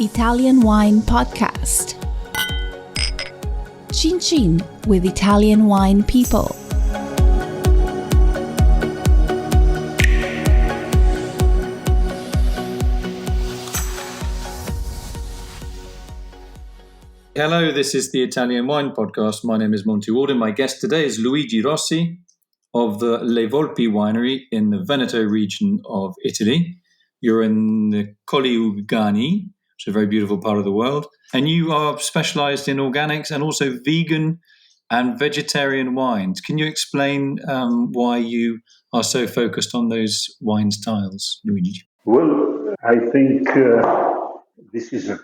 Italian Wine Podcast. Chin Chin with Italian wine people. Hello, this is the Italian Wine Podcast. My name is Monty Waldin. My guest today is Luigi Rossi of the Volpi Winery in the Veneto region of Italy. You're in the Colli Euganei, which is a very beautiful part of the world. And you are specialized in organics and also vegan and vegetarian wines. Can you explain why you are so focused on those wine styles, Luigi? Well, I think this is a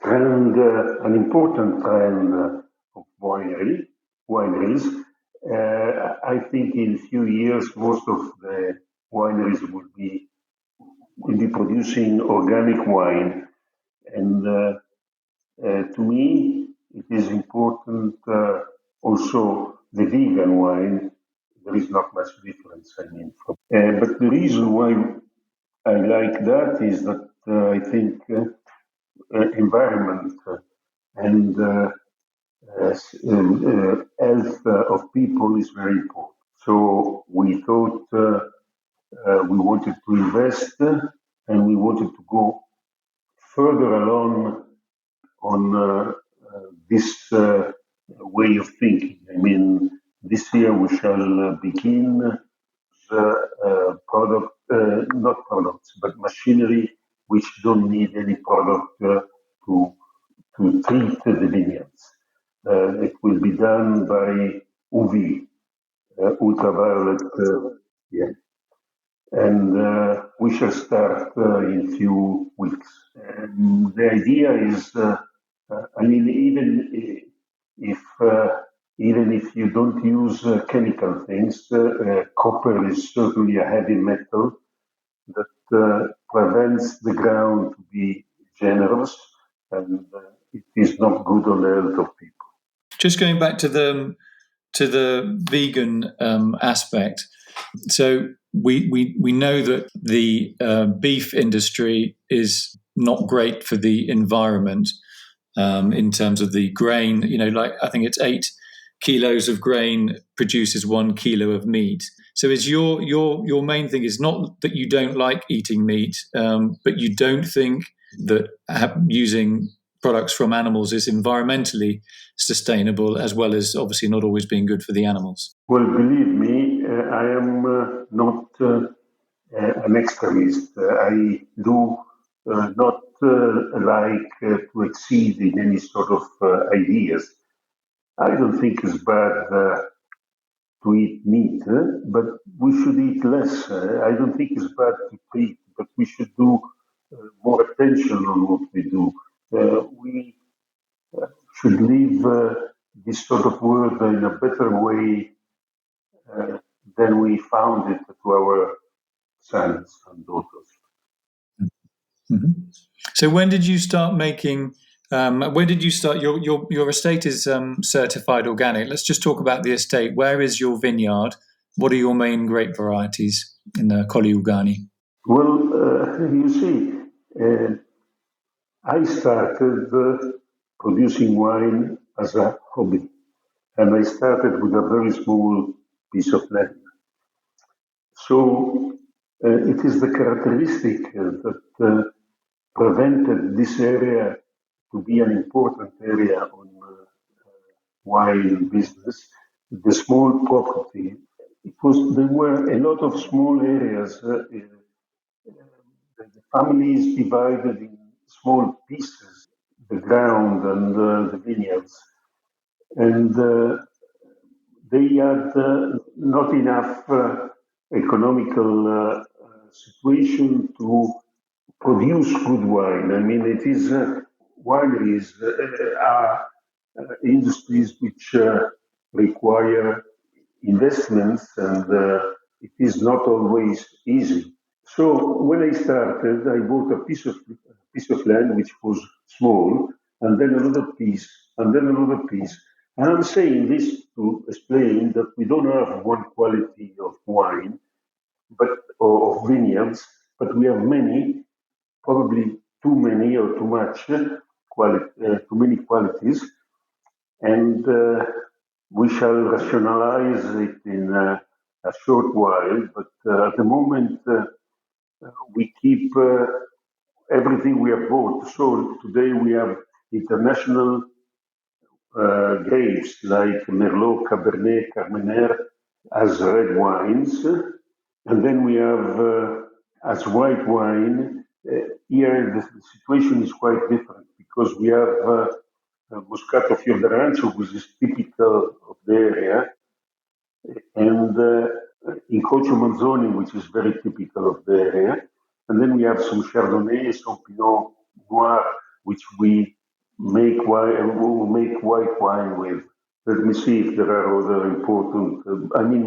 trend, an important trend of wineries. I think in a few years, most of the wineries will be producing organic wine. And to me, it is important also the vegan wine. There is not much difference, but the reason why I like that is that I think environment and health of people is very important. So we thought we wanted to invest and we wanted to go further along on this way of thinking. I mean, this year we shall begin the not products, but machinery which don't need any product to treat the vineyards. It will be done by UV, ultraviolet, and we shall start in a few weeks. The idea is, even if you don't use chemical things, copper is certainly a heavy metal that prevents the ground to be generous, and it is not good on the health of people. Just going back to the vegan aspect. So we know that the beef industry is not great for the environment in terms of the grain. You know, like I think it's 8 kilos of grain produces 1 kilo of meat. So is your main thing is not that you don't like eating meat, but you don't think that using products from animals is environmentally sustainable, as well as obviously not always being good for the animals? Well, believe me, I am not an extremist. I do not like to exceed in any sort of ideas. I don't think it's bad to eat meat, but we should eat less. I don't think it's bad to eat, but we should do more attention on what we do. We should live this sort of world in a better way than we found it to our sons and daughters. Mm-hmm. So when did you start making? When did you start? Your estate is certified organic. Let's just talk about the estate. Where is your vineyard? What are your main grape varieties in the Colli Euganei? Well, you see, I started producing wine as a hobby, and I started with a very small piece of land. So it is the characteristic that prevented this area to be an important area on wine business. The small property, there were a lot of small areas. The families divided in small pieces, the ground and the vineyards, and they had not enough economical situation to produce good wine. I mean, it is wineries are industries which require investments, and it is not always easy. So when I started, I bought a piece of land which was small, and then another piece, and then another piece. And I'm saying this to explain that we don't have one quality of wine, or of vineyards, but we have many, probably too many or too much too many qualities, and we shall rationalize it in a short while. But at the moment, we keep everything we have bought. So today we have international grapes like Merlot, Cabernet, Carmener as red wines. And then we have as white wine. Here the situation is quite different because we have Moscato Fiordarancio, which is typical of the area, and Incrocio Manzoni, which is very typical of the area. And then we have some Chardonnay, some Pinot Noir, which we make white wine with. Let me see if there are other important.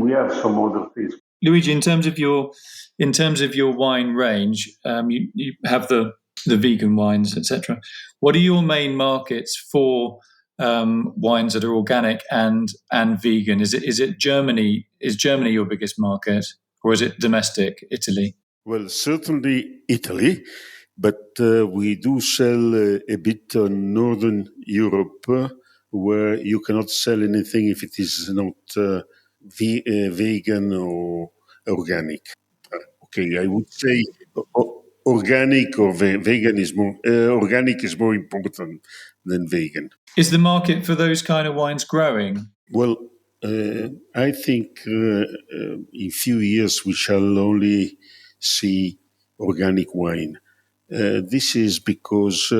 We have some other things. Luigi, in terms of your wine range, you have the vegan wines, etc. What are your main markets for wines that are organic and vegan? Is it Germany? Is Germany your biggest market, or is it domestic Italy? Well, certainly Italy, but we do sell a bit on Northern Europe, where you cannot sell anything if it is not vegan or organic. Okay, I would say organic or vegan is more organic is more important than vegan. Is the market for those kind of wines growing? Well, I think in few years we shall only see organic wine. This is because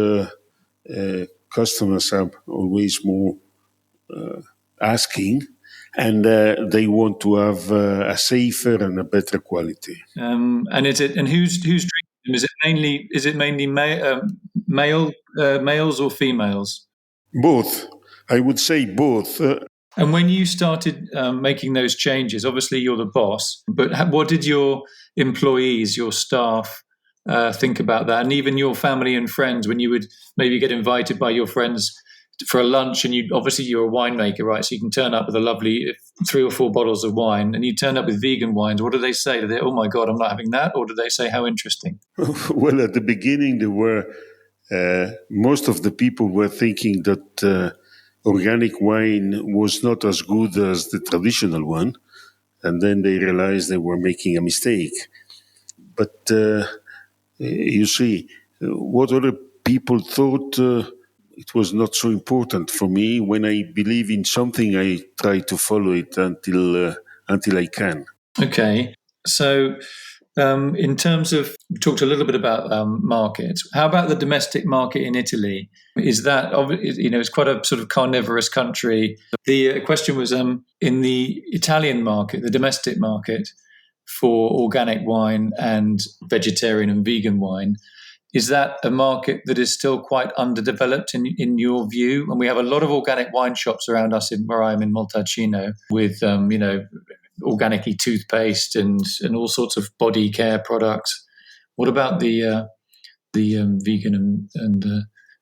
customers are always more asking, and they want to have a safer and a better quality. And who's drinking them? Is it mainly males or females? Both, I would say both. And when you started making those changes, obviously you're the boss, but what did your employees, your staff, think about that? And even your family and friends, when you would maybe get invited by your friends for a lunch, and you're a winemaker, right? So you can turn up with a lovely 3 or 4 bottles of wine, and you turn up with vegan wines. What do they say? Do they, oh my God, I'm not having that? Or do they say, how interesting? Well, at the beginning, there were most of the people were thinking that organic wine was not as good as the traditional one, and then they realized they were making a mistake. But you see, what other people thought, it was not so important for me. When I believe in something, I try to follow it until I can. Okay. So in terms of, we talked a little bit about markets. How about the domestic market in Italy? Is that, it's quite a sort of carnivorous country. The question was in the Italian market, the domestic market for organic wine and vegetarian and vegan wine. Is that a market that is still quite underdeveloped in your view? And we have a lot of organic wine shops around us where I am in Montalcino with, organic-y toothpaste and all sorts of body care products. What about the vegan and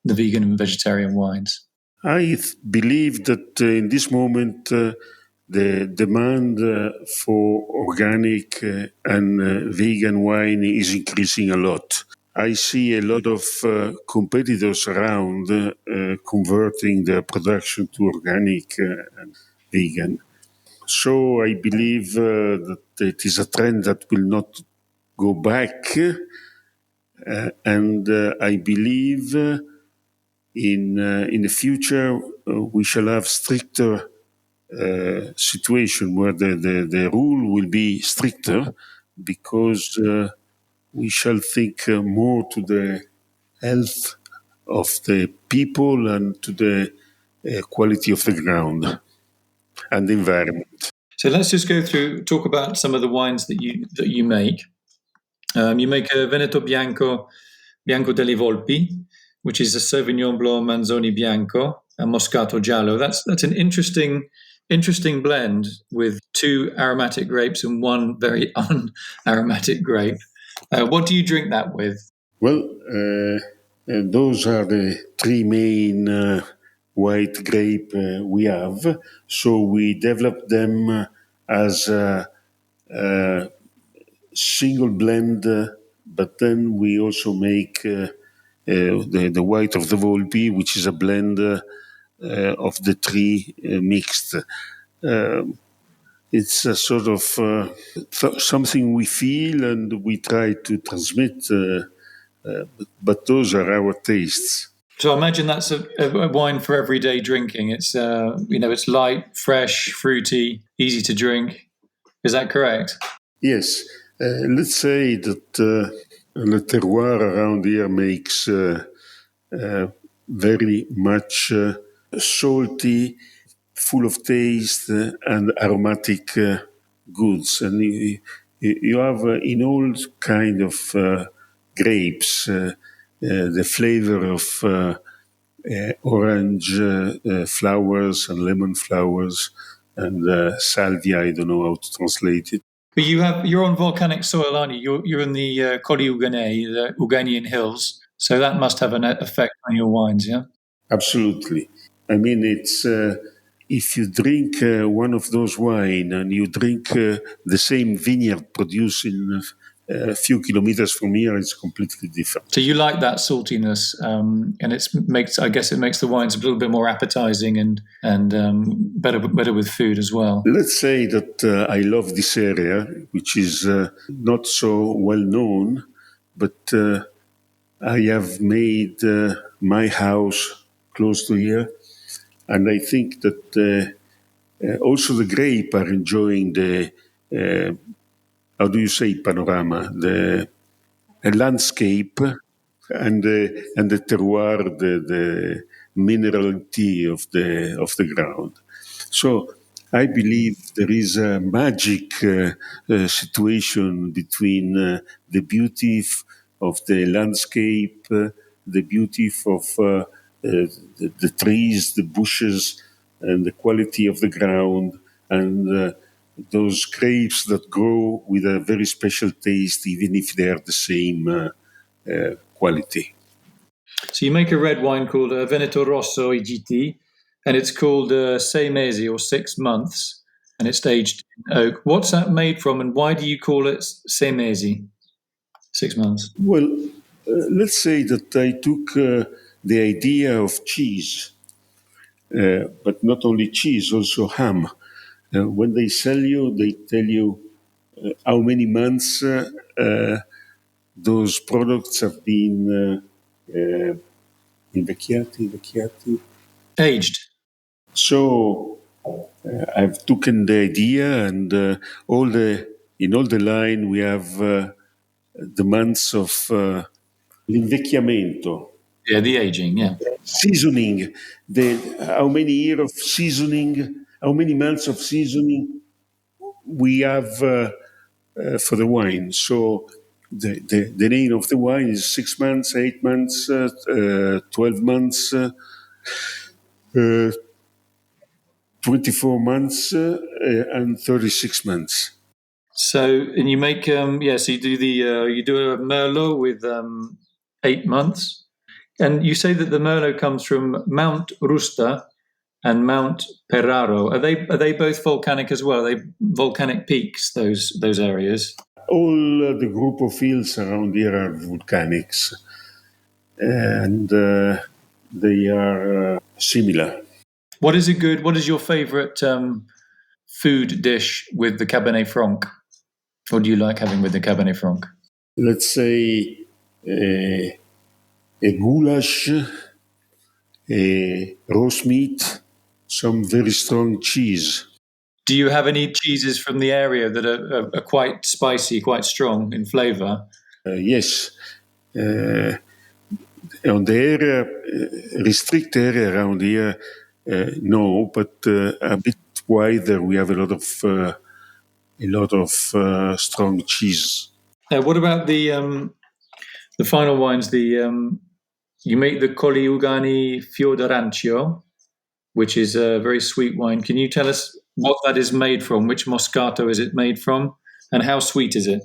the vegan and vegetarian wines? I believe that in this moment, the demand for organic and vegan wine is increasing a lot. I see a lot of competitors around converting their production to organic and vegan. So I believe that it is a trend that will not go back. And I believe in the future we shall have stricter situation where the rule will be stricter because we shall think more to the health of the people and to the quality of the ground and the environment. So let's just talk about some of the wines that you make. You make a Veneto Bianco delle Volpi, which is a Sauvignon Blanc Manzoni Bianco and Moscato Giallo. That's an interesting blend with 2 aromatic grapes and 1 very unaromatic grape. What do you drink that with? Well, those are the 3 main white grape we have. So we develop them as a single blend, but then we also make the white of the Volpi, which is a blend of the three mixed. It's a sort of something we feel and we try to transmit, but those are our tastes. So I imagine that's a wine for everyday drinking. It's it's light, fresh, fruity, easy to drink. Is that correct? Yes. Let's say that the terroir around here makes very much salty, full of taste and aromatic goods. And you have in all kind of grapes the flavor of orange flowers and lemon flowers and salvia. I don't know how to translate it. But you're on volcanic soil, aren't you? You're in the Colli Euganei, the Euganean Hills. So that must have an effect on your wines, yeah? Absolutely. I mean, it's if you drink one of those wine and you drink the same vineyard produced in a few kilometers from here, it's completely different. So you like that saltiness, and I guess it makes the wines a little bit more appetizing and better with food as well. Let's say that I love this area, which is not so well known, but I have made my house close to here, and I think that also the grape are enjoying the how do you say panorama, the landscape and the terroir, the minerality of the ground. So I believe there is a magic situation between the beauty of the landscape, the beauty of the trees, the bushes, and the quality of the ground, and those grapes that grow with a very special taste, even if they are the same quality. So you make a red wine called Veneto Rosso IGT, and it's called 6 mesi or 6 months, and it's aged in oak. What's that made from, and why do you call it 6 mesi, 6 months? Well, let's say that I took the idea of cheese, but not only cheese, also ham. When they sell you, they tell you how many months those products have been invecchiati. Aged. So I've taken the idea, and in all the line we have the months of l'invecchiamento. Yeah, the aging, yeah. Seasoning, how many years of seasoning, how many months of seasoning we have for the wine. So the name of the wine is 6 months, 8 months, 12 months, 24 months, and 36 months. So, and you make, so you do you do a Merlot with 8 months. And you say that the Merlot comes from Mount Rusta and Mount Peraro. Are they both volcanic as well? Are they volcanic peaks, those areas? All the group of hills around here are volcanics, and they are similar. What is your favorite food dish with the Cabernet Franc? What do you like having with the Cabernet Franc? Let's say a goulash, a roast meat, some very strong cheese. Do you have any cheeses from the area that are quite spicy, quite strong in flavor? Yes. On the area, restricted area around here, no, but a bit wider, we have a lot of strong cheese. What about the final wines? You make the Colli Euganei Fior d'Arancio, which is a very sweet wine. Can you tell us what that is made from? Which Moscato is it made from? And how sweet is it?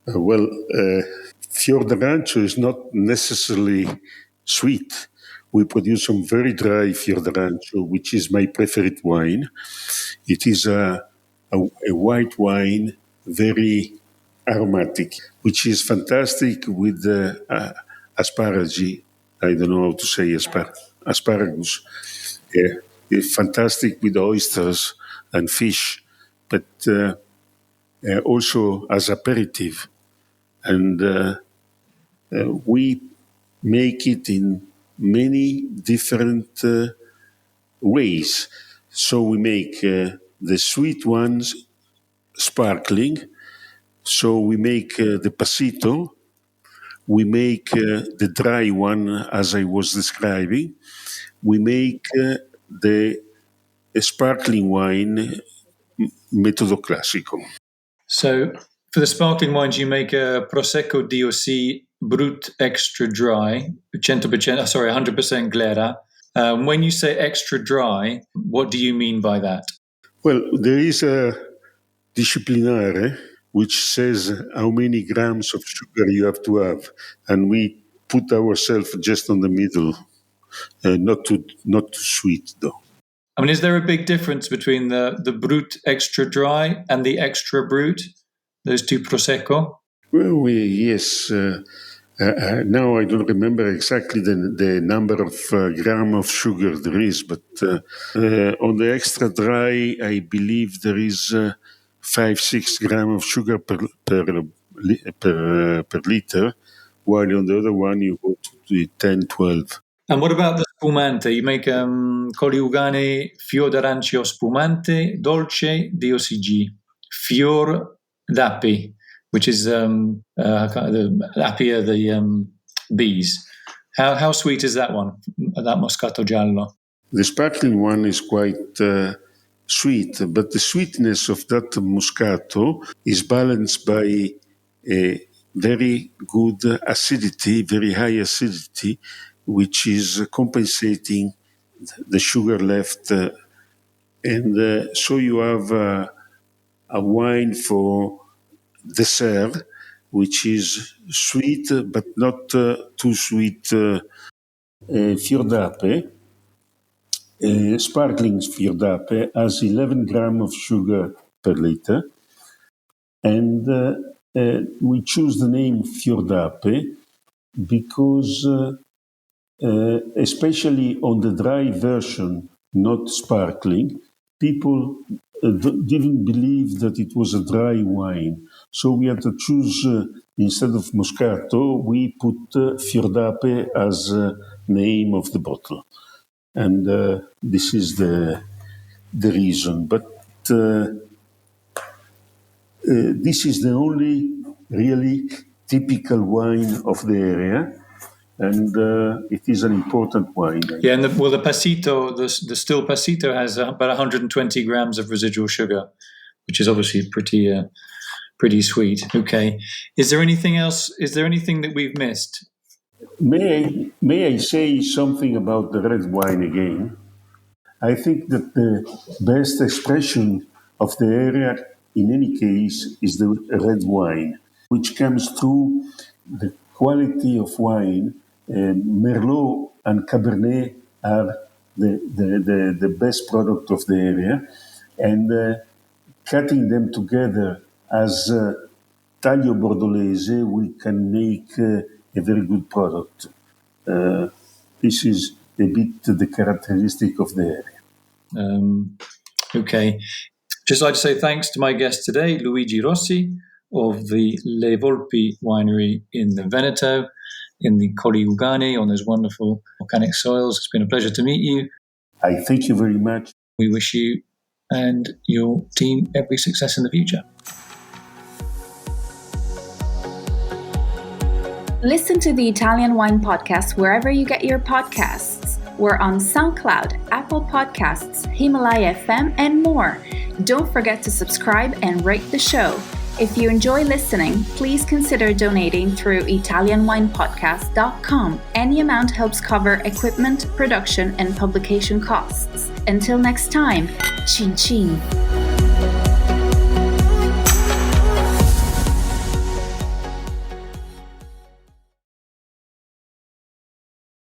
Fior d'Arancio is not necessarily sweet. We produce some very dry Fior d'Arancio, which is my preferred wine. It is a white wine, very aromatic, which is fantastic with asparagus I don't know how to say asparagus. It's fantastic with oysters and fish, but also as aperitif. And we make it in many different ways. So we make the sweet ones sparkling. So we make the pasito. We make the dry one, as I was describing. We make the sparkling wine metodo classico. So for the sparkling wines, you make a Prosecco DOC Brut extra dry, 100% glera. When you say extra dry, what do you mean by that? Well, there is a disciplinare which says how many grams of sugar you have to have, and we put ourselves just on the middle, not too sweet though. I mean, is there a big difference between the Brut extra dry and the extra Brut, those two Prosecco? Well, yes. Now I don't remember exactly the number of gram of sugar there is, but on the extra dry, I believe there is 5-6 gram of sugar per liter, while on the other one you go to the 10-12. And what about the spumante? You make Colli Euganei Fior d'Arancio Spumante Dolce DOCG Fior d'Api, which is the api are the bees. How sweet is that one? That Moscato Giallo. The sparkling one is quite sweet, but the sweetness of that Moscato is balanced by a very good acidity, very high acidity, which is compensating the sugar left. And so you have a wine for dessert, which is sweet, but not too sweet. Fior d'Ape, sparkling Fior d'Ape, has 11 grams of sugar per liter. And we choose the name Fior d'Ape because especially on the dry version, not sparkling, people didn't believe that it was a dry wine. So we had to choose, instead of Moscato, we put Fior d'Ape as name of the bottle. And this is the reason. But this is the only really typical wine of the area. And it is an important wine. Yeah, and the pasito, the still pasito has about 120 grams of residual sugar, which is obviously pretty sweet. Okay. Is there anything else? Is there anything that we've missed? May I say something about the red wine again? I think that the best expression of the area, in any case, is the red wine, which comes through the quality of wine. Merlot and Cabernet are the best product of the area, and cutting them together as taglio bordolese, we can make a very good product. This is a bit the characteristic of the area. Okay. Just like to say thanks to my guest today, Luigi Rossi of the Le Volpi Winery in the Veneto, in the Colli Euganei, on those wonderful volcanic soils. It's been a pleasure to meet you. I thank you very much. We wish you and your team every success in the future. Listen to the Italian Wine Podcast wherever you get your podcasts. We're on SoundCloud, Apple Podcasts, Himalaya FM, and more. Don't forget to subscribe and rate the show. If you enjoy listening, please consider donating through ItalianWinePodcast.com. Any amount helps cover equipment, production, and publication costs. Until next time, cin cin.